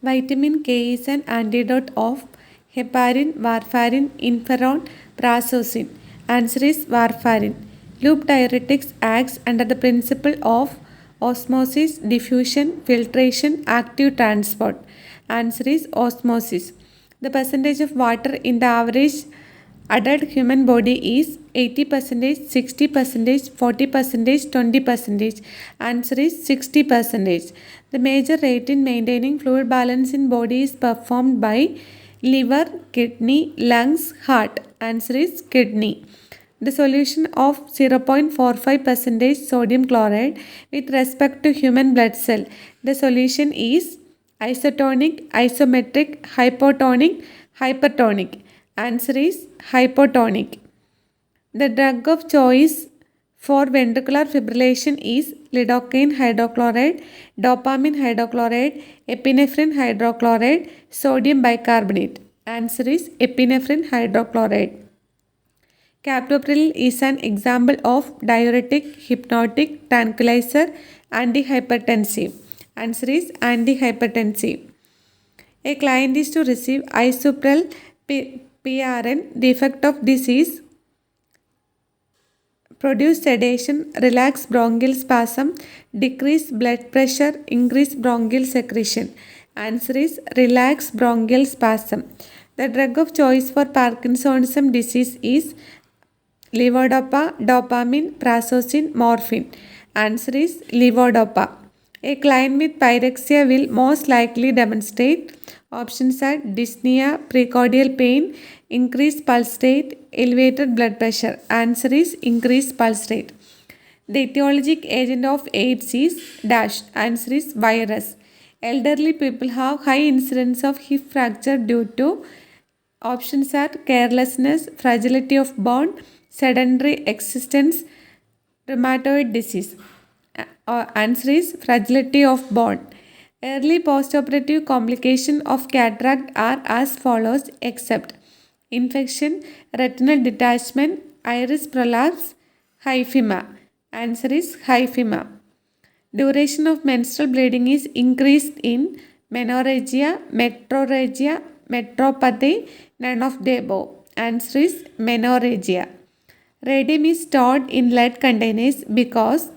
Vitamin K is an antidote of heparin, warfarin, interferon, prazosin. Answer is warfarin. Loop diuretics acts under the principle of osmosis, diffusion, filtration, active transport. Answer is osmosis. The percentage of water in the average adult human body is 80%, 60%, 40%, 20%. Answer is 60%. The major rate in maintaining fluid balance in body is performed by liver, kidney, lungs, heart. Answer is kidney. The solution of 0.45% sodium chloride with respect to human blood cell. The solution is isotonic, isometric, hypotonic, hypertonic. Answer is hypotonic. The drug of choice for ventricular fibrillation is lidocaine hydrochloride, dopamine hydrochloride, epinephrine hydrochloride, sodium bicarbonate. Answer is epinephrine hydrochloride. Captopril is an example of diuretic, hypnotic, tranquilizer, antihypertensive. Answer is antihypertensive. A client is to receive Isuprel PRN. The effect of this is produce sedation, relax bronchial spasm, decrease blood pressure, increase bronchial secretion. Answer is relax bronchial spasm. The drug of choice for Parkinsonism disease is levodopa, dopamine, prazosin, morphine. Answer is levodopa. A client with pyrexia will most likely demonstrate options are dyspnea, precordial pain, increased pulse rate, elevated blood pressure. Answer is increased pulse rate. The etiologic agent of AIDS is dash. Answer is virus. Elderly people have high incidence of hip fracture due to options are carelessness, fragility of bone, sedentary existence, rheumatoid disease. Answer is fragility of bone. Early postoperative complication of cataract are as follows except infection, retinal detachment, iris prolapse, hyphema. Answer is hyphema. Duration of menstrual bleeding is increased in menorrhagia, metrorrhagia, metropathy, none of the above. Answer is menorrhagia. Radium is stored in lead containers because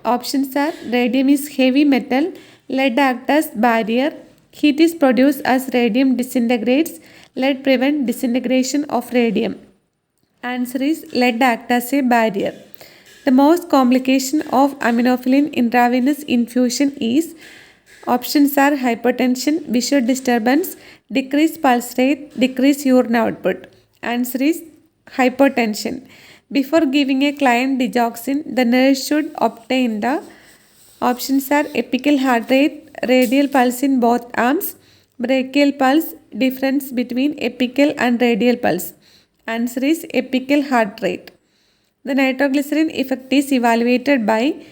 options are radium is heavy metal, lead acts as barrier, heat is produced as radium disintegrates, lead prevent disintegration of radium. Answer is lead acts as a barrier. The most complication of aminophylline intravenous infusion is options are hypertension, visual disturbance, decreased pulse rate, decreased urine output. Answer is hypertension. Before giving a client digoxin, the nurse should obtain the options are apical heart rate, radial pulse in both arms, brachial pulse, difference between apical and radial pulse. Answer is apical heart rate. The nitroglycerin effect is evaluated by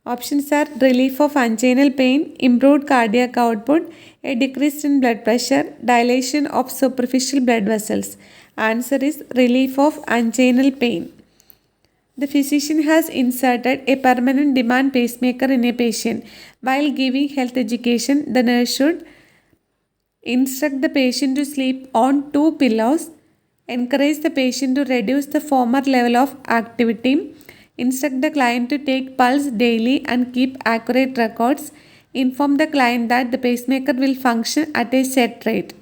options are relief of anginal pain, improved cardiac output, a decrease in blood pressure, dilation of superficial blood vessels. Answer is relief of anginal pain. The physician has inserted a permanent demand pacemaker in a patient. While giving health education, the nurse should instruct the patient to sleep on two pillows, encourage the patient to reduce the former level of activity, instruct the client to take pulse daily and keep accurate records, inform the client that the pacemaker will function at a set rate.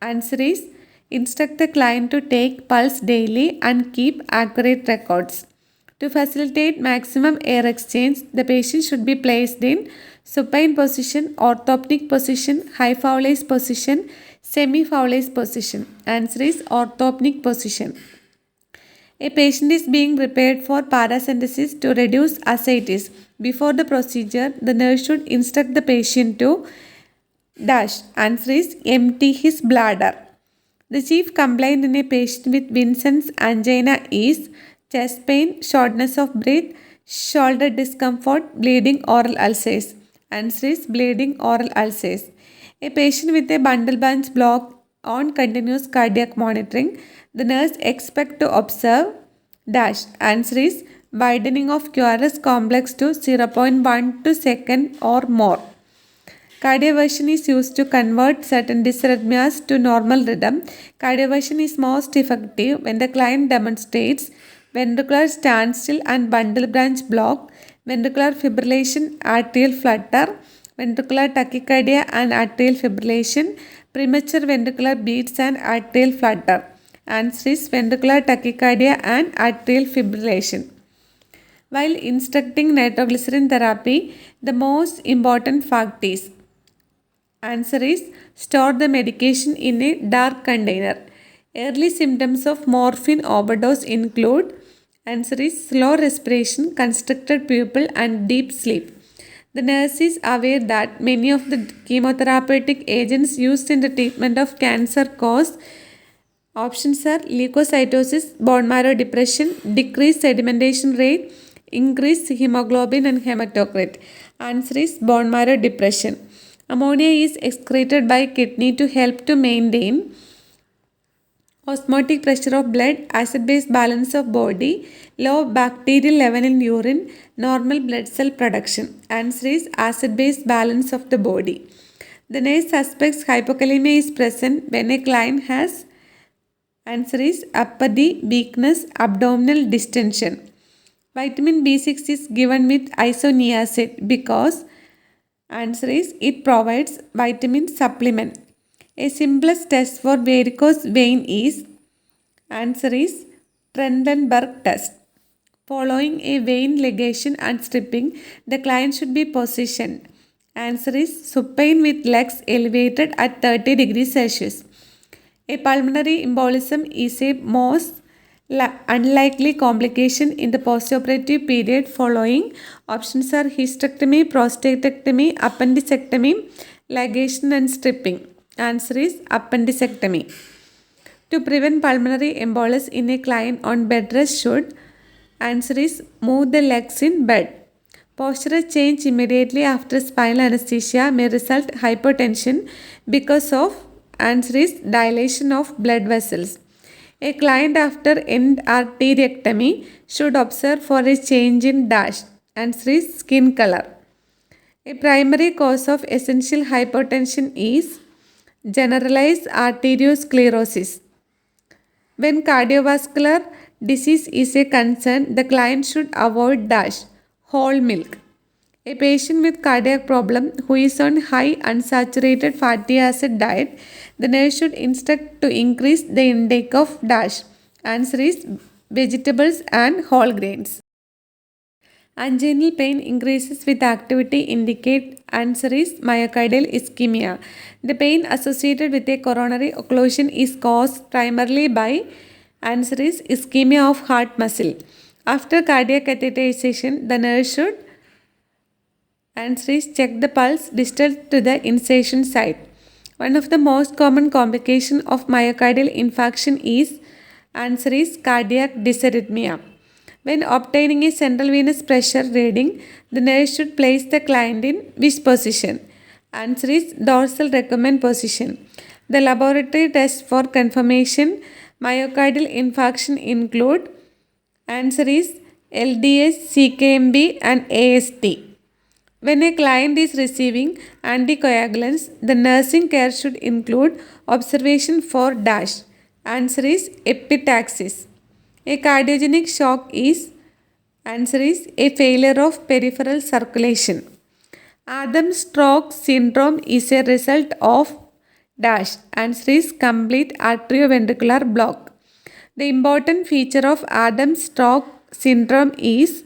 Answer is instruct the client to take pulse daily and keep accurate records. To facilitate maximum air exchange, the patient should be placed in supine position, orthoptic position, high Fowler's position, semi-Fowler's position. Answer is orthoptic position. A patient is being prepared for paracentesis to reduce ascites. Before the procedure, the nurse should instruct the patient to dash. Answer is empty his bladder. The chief complaint in a patient with Vincent's angina is chest pain, shortness of breath, shoulder discomfort, bleeding oral ulcers. Answer is bleeding oral ulcers. A patient with a bundle branch block on continuous cardiac monitoring, the nurse expect to observe dash. Answer is widening of QRS complex to 0.12 second or more. Cardioversion is used to convert certain dysrhythmias to normal rhythm. Cardioversion is most effective when the client demonstrates ventricular standstill and bundle branch block, ventricular fibrillation, atrial flutter, ventricular tachycardia and atrial fibrillation, premature ventricular beats and atrial flutter. Answer is ventricular tachycardia and atrial fibrillation. While instructing nitroglycerin therapy, the most important fact is answer is store the medication in a dark container. Early symptoms of morphine overdose include answer is slow respiration, constricted pupil and deep sleep. The nurse is aware that many of the chemotherapeutic agents used in the treatment of cancer cause options are leukocytosis, bone marrow depression, decreased sedimentation rate, increased hemoglobin and hematocrit. Answer is bone marrow depression. Ammonia is excreted by kidney to help to maintain osmotic pressure of blood, acid-base balance of body, low bacterial level in urine, normal blood cell production. Answer is acid-base balance of the body. The nurse suspects hypokalemia is present when a client has answer is apathy, weakness, abdominal distension. Vitamin B6 is given with isoniazid because answer is it provides vitamin supplement. A simplest test for varicose vein is answer is Trendelenburg test. Following a vein ligation and stripping, the client should be positioned. Answer is supine with legs elevated at 30 degrees Celsius. A pulmonary embolism is a most unlikely complication in the postoperative period following. Options are hysterectomy, prostatectomy, appendicectomy, ligation and stripping. Answer is appendicectomy. To prevent pulmonary embolus in a client on bed rest should answer is move the legs in bed. Postural change immediately after spinal anesthesia may result hypotension because of answer is dilation of blood vessels. A client after end arteriectomy should observe for a change in dash. Answer is skin color. A primary cause of essential hypotension is generalized arteriosclerosis. When cardiovascular disease is a concern, the client should avoid dash whole milk. A patient with cardiac problem who is on high unsaturated fatty acid diet, the nurse should instruct to increase the intake of dash. Answer is vegetables and whole grains. Anginal pain increases with activity indicate answer is myocardial ischemia. The pain associated with a coronary occlusion is caused primarily by answer is ischemia of heart muscle. After cardiac catheterization, the nurse should answer is check the pulse distal to the incision site. One of the most common complications of myocardial infarction is answer is cardiac dysarrhythmia. When obtaining a central venous pressure reading, the nurse should place the client in which position? Answer is dorsal recumbent position. The laboratory tests for confirmation myocardial infarction include answer is LDS, CKMB and AST. When a client is receiving anticoagulants, the nursing care should include observation for dash. Answer is epistaxis. A cardiogenic shock is answer is a failure of peripheral circulation. Adams-Stroke syndrome is a result of dash. Answer is complete atrioventricular block. The important feature of Adams-Stroke syndrome is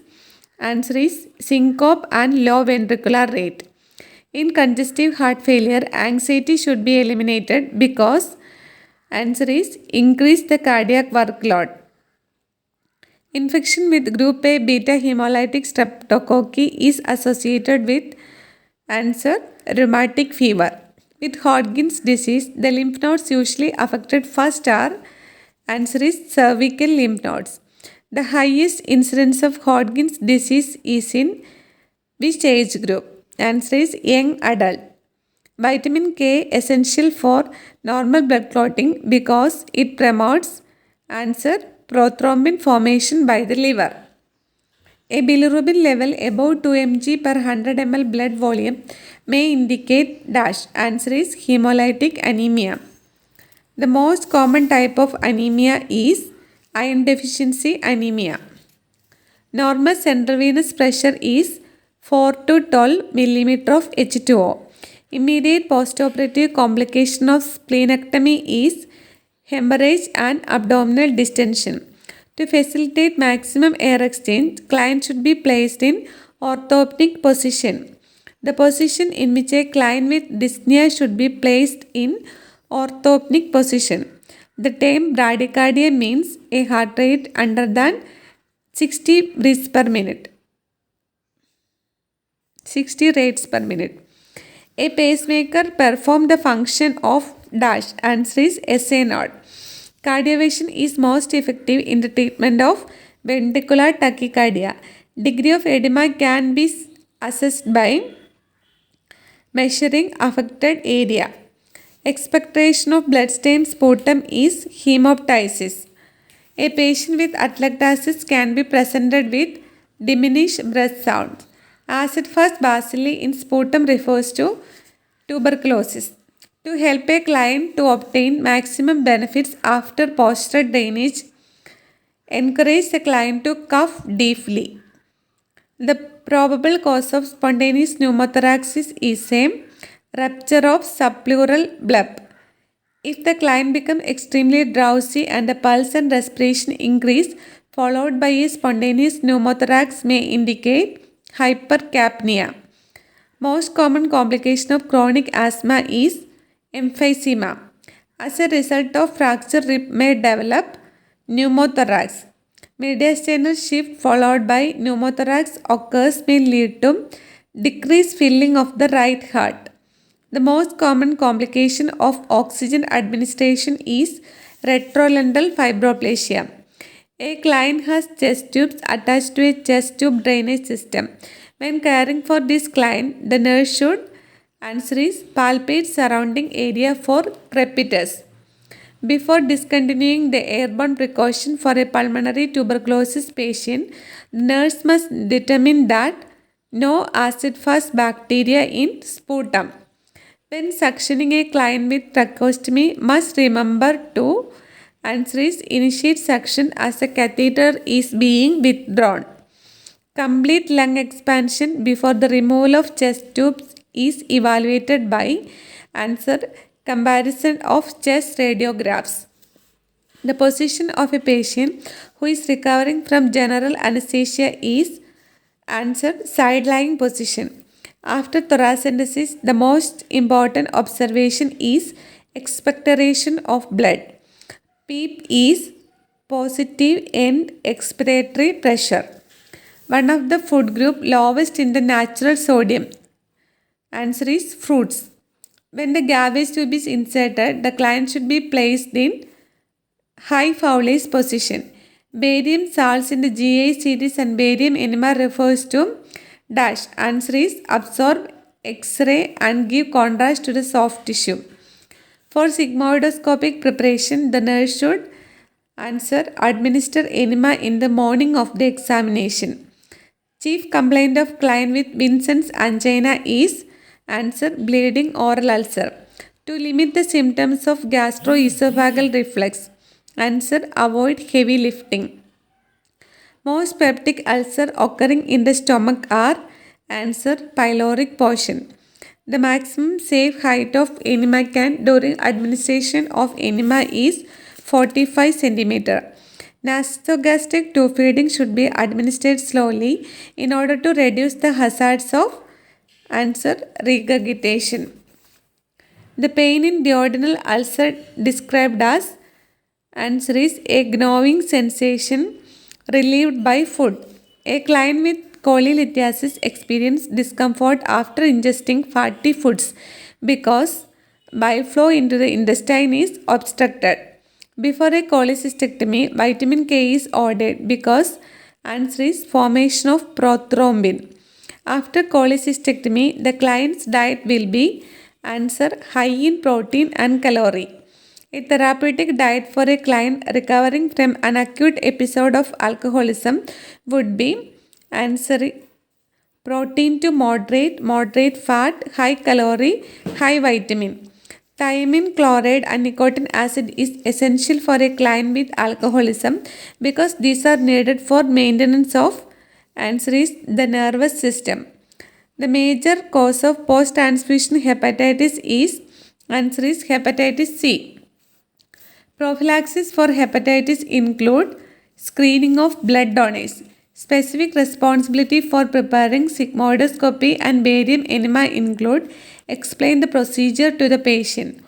answer is syncope and low ventricular rate. In congestive heart failure, anxiety should be eliminated because answer is increase the cardiac workload. Infection with group A beta hemolytic streptococci is associated with answer rheumatic fever. With Hodgkin's disease, the lymph nodes usually affected first are answer is cervical lymph nodes. The highest incidence of Hodgkin's disease is in which age group? Answer is young adult. Vitamin K essential for normal blood clotting because it promotes answer prothrombin formation by the liver. A bilirubin level above 2 mg per 100 ml blood volume may indicate dash. Answer is hemolytic anemia. The most common type of anemia is iron deficiency anemia. Normal central venous pressure is 4 to 12 millimeter of H2O. Immediate postoperative complication of splenectomy is hemorrhage and abdominal distension. To facilitate maximum air exchange, client should be placed in orthopneic position. The position in which a client with dyspnea should be placed in orthopneic position. The term bradycardia means a heart rate under than 60 beats per minute. 60 rates per minute. A pacemaker perform the function of dash. Answer is SA node. Cardioversion is most effective in the treatment of ventricular tachycardia. Degree of edema can be assessed by measuring affected area. Expectoration of bloodstained sputum is hemoptysis. A patient with atelectasis can be presented with diminished breath sounds. Acid-fast bacilli in sputum refers to tuberculosis. To help a client to obtain maximum benefits after postural drainage, encourage the client to cough deeply. The probable cause of spontaneous pneumothorax is a rupture of subpleural bulb. If the client becomes extremely drowsy and the pulse and respiration increase, followed by a spontaneous pneumothorax may indicate hypercapnia. Most common complication of chronic asthma is emphysema. As a result of fracture rib may develop pneumothorax. Mediastinal shift followed by pneumothorax occurs may lead to decreased filling of the right heart. The most common complication of oxygen administration is retrolateral fibroplasia. A client has chest tubes attached to a chest tube drainage system. When caring for this client, the nurse should answer is palpate surrounding area for crepitus. Before discontinuing the airborne precaution for a pulmonary tuberculosis patient, the nurse must determine that no acid-fast bacteria in sputum. When suctioning a client with tracheostomy, must remember to answer is initiate suction as a catheter is being withdrawn. Complete lung expansion before the removal of chest tubes is evaluated by answer comparison of chest radiographs. The position of a patient who is recovering from general anesthesia is answer side-lying position. After thoracentesis, the most important observation is expectoration of blood. PEEP is positive end expiratory pressure. One of the food group lowest in the natural sodium. Answer is fruits. When the gavage tube is inserted, the client should be placed in high Fowler's position. Barium salts in the GI series and barium enema refers to dash. Answer is absorb X-ray and give contrast to the soft tissue. For sigmoidoscopic preparation, the nurse should answer administer enema in the morning of the examination. Chief complaint of client with Vincent's angina is answer bleeding oral ulcer. To limit the symptoms of gastroesophageal reflux, answer avoid heavy lifting. Most peptic ulcers occurring in the stomach are answer pyloric portion. The maximum safe height of enema can during administration of enema is 45 cm. Nasogastric tube feeding should be administered slowly in order to reduce the hazards of answer regurgitation. The pain in duodenal ulcer described as answer is a gnawing sensation relieved by food. A client with cholelithiasis experiences discomfort after ingesting fatty foods because bile flow into the intestine is obstructed. Before a cholecystectomy, vitamin K is ordered because answer is formation of prothrombin. After cholecystectomy, the client's diet will be answer high in protein and calorie. A therapeutic diet for a client recovering from an acute episode of alcoholism would be answer protein to moderate, moderate fat, high calorie, high vitamin. Thiamine chloride and nicotinic acid is essential for a client with alcoholism because these are needed for maintenance of answer is the nervous system. The major cause of post-transfusion hepatitis is answer is hepatitis C. Prophylaxis for hepatitis include screening of blood donors. Specific responsibility for preparing sigmoidoscopy and barium enema include explain the procedure to the patient.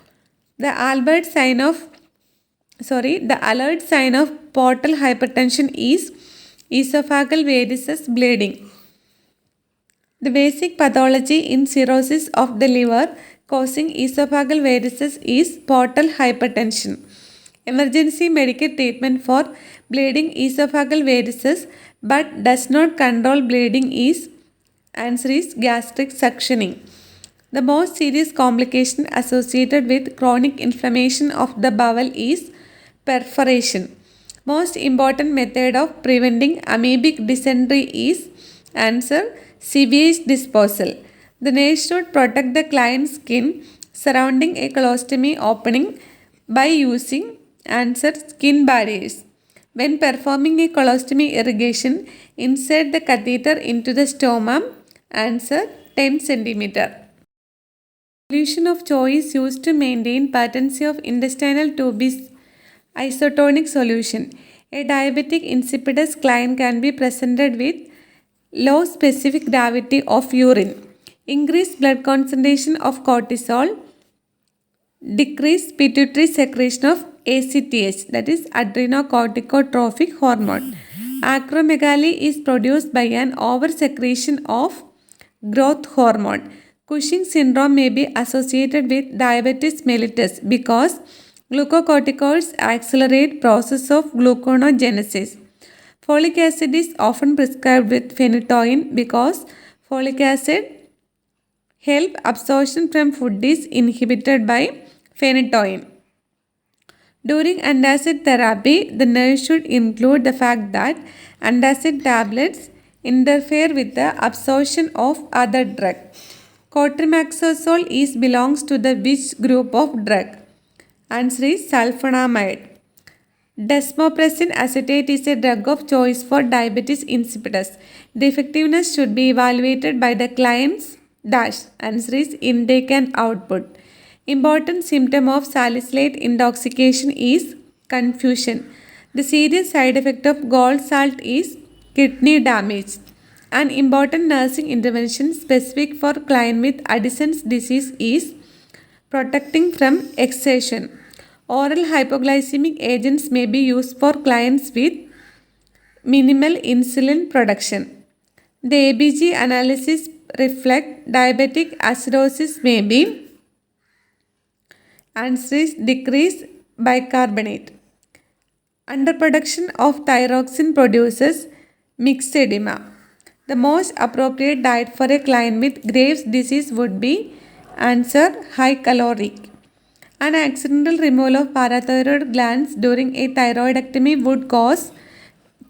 The alert sign of portal hypertension is esophageal varices bleeding. The basic pathology in cirrhosis of the liver causing esophageal varices is portal hypertension. Emergency medical treatment for bleeding esophageal varices but does not control bleeding is answer is gastric suctioning. The most serious complication associated with chronic inflammation of the bowel is perforation. Most important method of preventing amoebic dysentery is answer sewage disposal. The nurse should protect the client's skin surrounding a colostomy opening by using answer skin barriers. When performing a colostomy irrigation, insert the catheter into the stoma. Answer 10 cm. Solution of choice used to maintain patency of intestinal tube is isotonic solution. A diabetic insipidus client can be presented with low specific gravity of urine, increased blood concentration of cortisol, decreased pituitary secretion of ACTH, that is adrenocorticotropic hormone. Acromegaly is produced by an oversecretion of growth hormone. Cushing syndrome may be associated with diabetes mellitus because glucocorticoids accelerate process of gluconeogenesis. Folic acid is often prescribed with phenytoin because folic acid help absorption from food is inhibited by phenytoin. During antacid therapy, the nurse should include the fact that antacid tablets interfere with the absorption of other drug. Cotrimoxazole belongs to the which group of drug? Answer is sulfonamide. Desmopressin acetate is a drug of choice for diabetes insipidus. The effectiveness should be evaluated by the client's dash. Answer is intake and output. Important symptom of salicylate intoxication is confusion. The serious side effect of gall salt is kidney damage. An important nursing intervention specific for client with Addison's disease is protecting from exertion. Oral hypoglycemic agents may be used for clients with minimal insulin production. The ABG analysis reflect diabetic acidosis may be answer is decreased bicarbonate. Underproduction of thyroxine produces mixed edema. The most appropriate diet for a client with Graves' disease would be answer high caloric. An accidental removal of parathyroid glands during a thyroidectomy would cause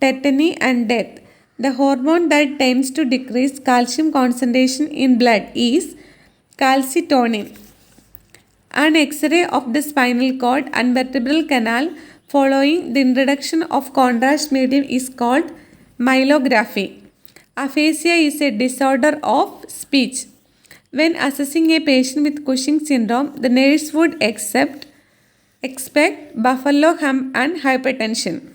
tetany and death. The hormone that tends to decrease calcium concentration in blood is calcitonin. An X-ray of the spinal cord and vertebral canal following the introduction of contrast medium is called myelography. Aphasia is a disorder of speech. When assessing a patient with Cushing syndrome, the nurse would expect buffalo hum and hypertension.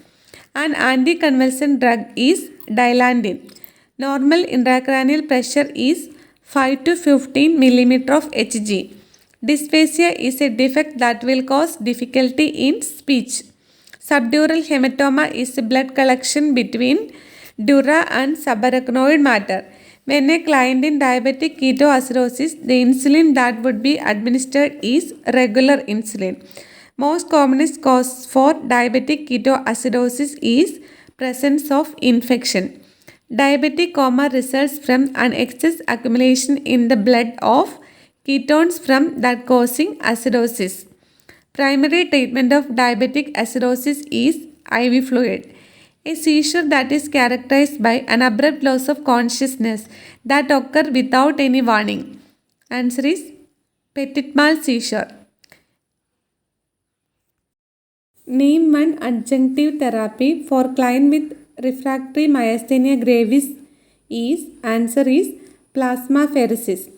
An anticonvulsant drug is Dilantin. Normal intracranial pressure is 5 to 15 mm of Hg. Dysphasia is a defect that will cause difficulty in speech. Subdural hematoma is a blood collection between dura and subarachnoid matter. When a client in diabetic ketoacidosis, the insulin that would be administered is regular insulin. Most commonest cause for diabetic ketoacidosis is presence of infection. Diabetic coma results from an excess accumulation in the blood of ketones from that causing acidosis. Primary treatment of diabetic acidosis is IV fluid. A seizure that is characterized by an abrupt loss of consciousness that occur without any warning. Answer is Petit-Mal seizure. Name one adjunctive therapy for client with refractory myasthenia gravis is. Answer is plasmapheresis.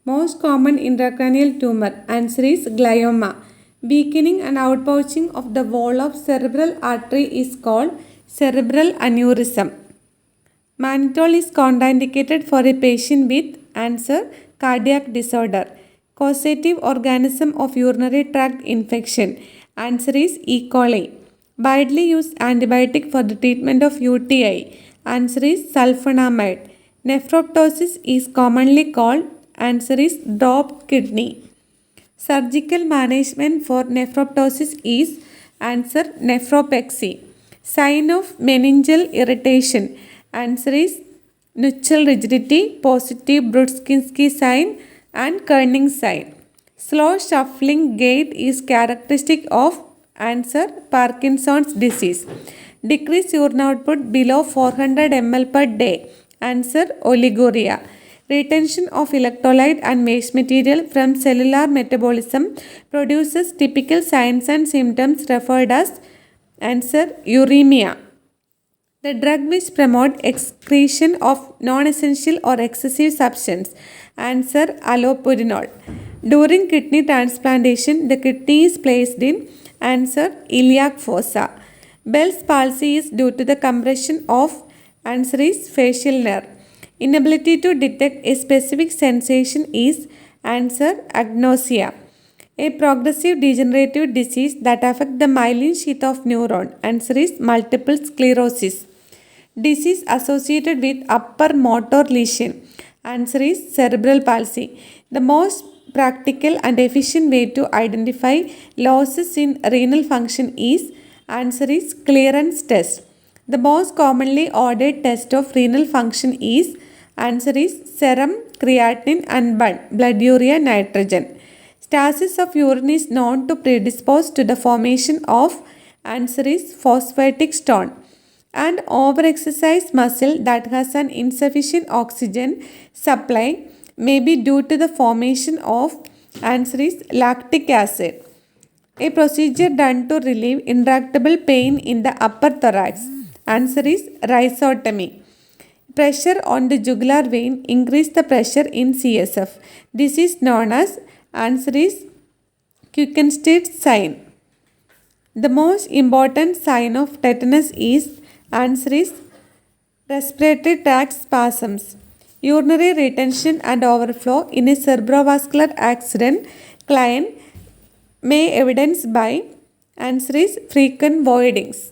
Most common intracranial tumor. Answer is glioma. Weakening and outpouching of the wall of cerebral artery is called cerebral aneurysm. Mannitol is contraindicated for a patient with. Answer cardiac disorder. Causative organism of urinary tract infection. Answer is E. coli. Widely used antibiotic for the treatment of UTI. Answer is sulfonamide. Nephroptosis is commonly called. Answer is dropped kidney. Surgical management for nephroptosis is. Answer nephropexy. Sign of meningeal irritation. Answer is nuchal rigidity, positive Brudzinski sign and Kerning sign. Slow shuffling gait is characteristic of. Answer Parkinson's disease. Decrease urine output below 400 ml per day. Answer oliguria. Retention of electrolyte and waste material from cellular metabolism produces typical signs and symptoms referred as. Answer uremia. The drug which promote excretion of non-essential or excessive substance. Answer allopurinol. During kidney transplantation, the kidney is placed in. Answer iliac fossa. Bell's palsy is due to the compression of. Answer is facial nerve. Inability to detect a specific sensation is. Answer agnosia. A progressive degenerative disease that affects the myelin sheath of neuron. Answer is multiple sclerosis. Disease associated with upper motor lesion. Answer is cerebral palsy. The most practical and efficient way to identify losses in renal function is. Answer is clearance test. The most commonly ordered test of renal function is. Answer is serum creatinine and blood urea nitrogen. Stasis of urine is known to predispose to the formation of. Answer is phosphatic stone. And overexercised muscle that has an insufficient oxygen supply may be due to the formation of. Answer is lactic acid. A procedure done to relieve intractable pain in the upper thorax. Answer is rhizotomy. Pressure on the jugular vein increase the pressure in CSF. This is known as. Answer is Kuechenstedt sign. The most important sign of tetanus is. Answer is respiratory tract spasms. Urinary retention and overflow in a cerebrovascular accident client may evidence by. Answer is frequent voidings.